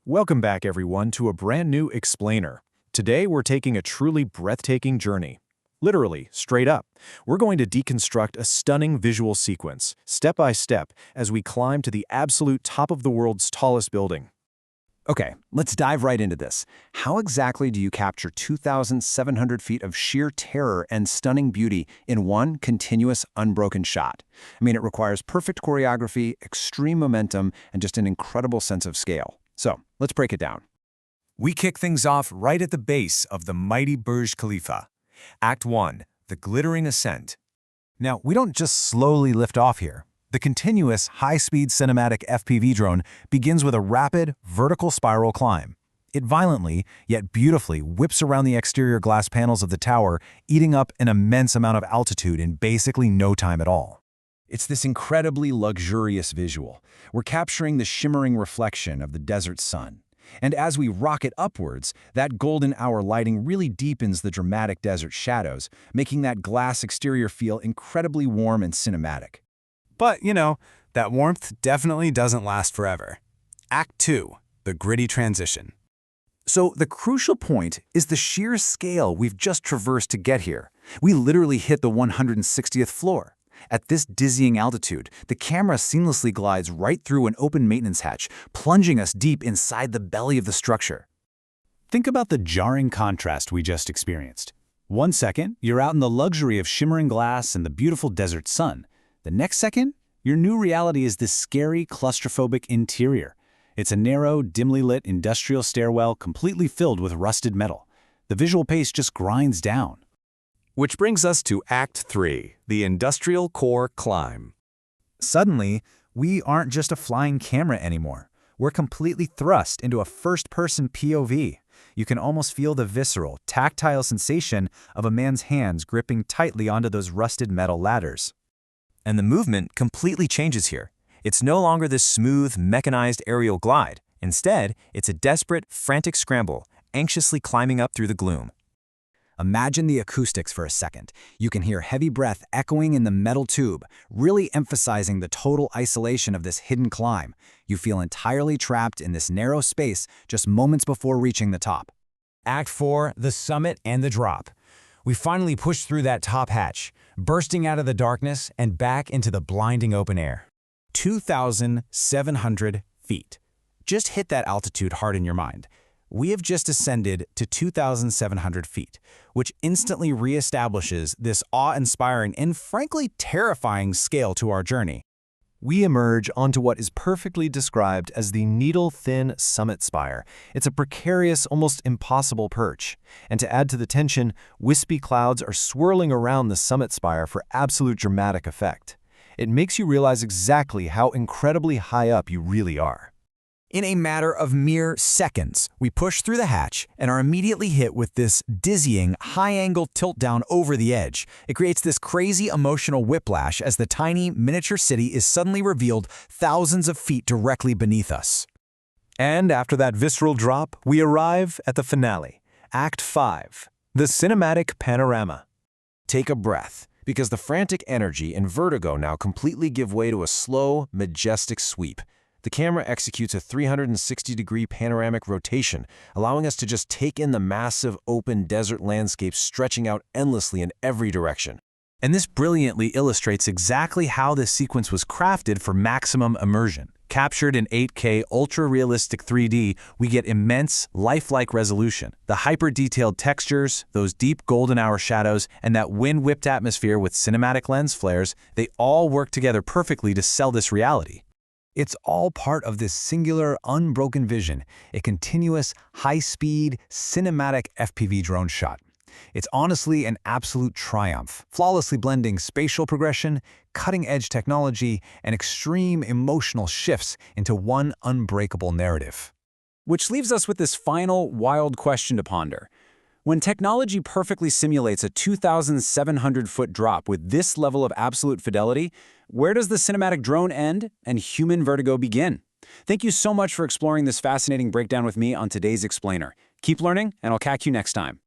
Welcome back, everyone, to a brand new explainer. Today, we're taking a truly breathtaking journey. Literally, straight up. We're going to deconstruct a stunning visual sequence, step by step, as we climb to the absolute top of the world's tallest building. Okay, let's dive right into this. How exactly do you capture 2,700 feet of sheer terror and stunning beauty in one continuous, unbroken shot? It requires perfect choreography, extreme momentum, and just an incredible sense of scale. So, let's break it down. We kick things off right at the base of the mighty Burj Khalifa. Act 1, the glittering ascent. Now, we don't just slowly lift off here. The continuous, high-speed cinematic FPV drone begins with a rapid, vertical spiral climb. It violently, yet beautifully, whips around the exterior glass panels of the tower, eating up an immense amount of altitude in basically no time at all. It's this incredibly luxurious visual. We're capturing the shimmering reflection of the desert sun. And as we rocket upwards, that golden hour lighting really deepens the dramatic desert shadows, making that glass exterior feel incredibly warm and cinematic. But, that warmth definitely doesn't last forever. Act 2, the gritty transition. So the crucial point is the sheer scale we've just traversed to get here. We literally hit the 160th floor. At this dizzying altitude, the camera seamlessly glides right through an open maintenance hatch, plunging us deep inside the belly of the structure. Think about the jarring contrast we just experienced. 1 second, you're out in the luxury of shimmering glass and the beautiful desert sun. The next second, your new reality is this scary, claustrophobic interior. It's a narrow, dimly lit industrial stairwell completely filled with rusted metal. The visual pace just grinds down. Which brings us to Act 3, the industrial core climb. Suddenly, we aren't just a flying camera anymore. We're completely thrust into a first-person POV. You can almost feel the visceral, tactile sensation of a man's hands gripping tightly onto those rusted metal ladders. And the movement completely changes here. It's no longer this smooth, mechanized aerial glide. Instead, it's a desperate, frantic scramble, anxiously climbing up through the gloom. Imagine the acoustics for a second. You can hear heavy breath echoing in the metal tube, really emphasizing the total isolation of this hidden climb. You feel entirely trapped in this narrow space just moments before reaching the top. Act 4, the summit and the drop. We finally push through that top hatch, bursting out of the darkness and back into the blinding open air. 2,700 feet. Just hit that altitude hard in your mind. We have just ascended to 2,700 feet, which instantly reestablishes this awe-inspiring and frankly terrifying scale to our journey. We emerge onto what is perfectly described as the needle-thin summit spire. It's a precarious, almost impossible perch. And to add to the tension, wispy clouds are swirling around the summit spire for absolute dramatic effect. It makes you realize exactly how incredibly high up you really are. In a matter of mere seconds, we push through the hatch and are immediately hit with this dizzying, high-angle tilt down over the edge. It creates this crazy emotional whiplash as the tiny, miniature city is suddenly revealed thousands of feet directly beneath us. And after that visceral drop, we arrive at the finale, Act 5, the cinematic panorama. Take a breath, because the frantic energy and vertigo now completely give way to a slow, majestic sweep. The camera executes a 360-degree panoramic rotation, allowing us to just take in the massive, open desert landscape stretching out endlessly in every direction. And this brilliantly illustrates exactly how this sequence was crafted for maximum immersion. Captured in 8K ultra-realistic 3D, we get immense, lifelike resolution. The hyper-detailed textures, those deep golden hour shadows, and that wind-whipped atmosphere with cinematic lens flares, they all work together perfectly to sell this reality. It's all part of this singular, unbroken vision, a continuous, high-speed, cinematic FPV drone shot. It's honestly an absolute triumph, flawlessly blending spatial progression, cutting-edge technology, and extreme emotional shifts into one unbreakable narrative. Which leaves us with this final, wild question to ponder. When technology perfectly simulates a 2,700-foot drop with this level of absolute fidelity, where does the cinematic drone end and human vertigo begin? Thank you so much for exploring this fascinating breakdown with me on today's Explainer. Keep learning, and I'll catch you next time.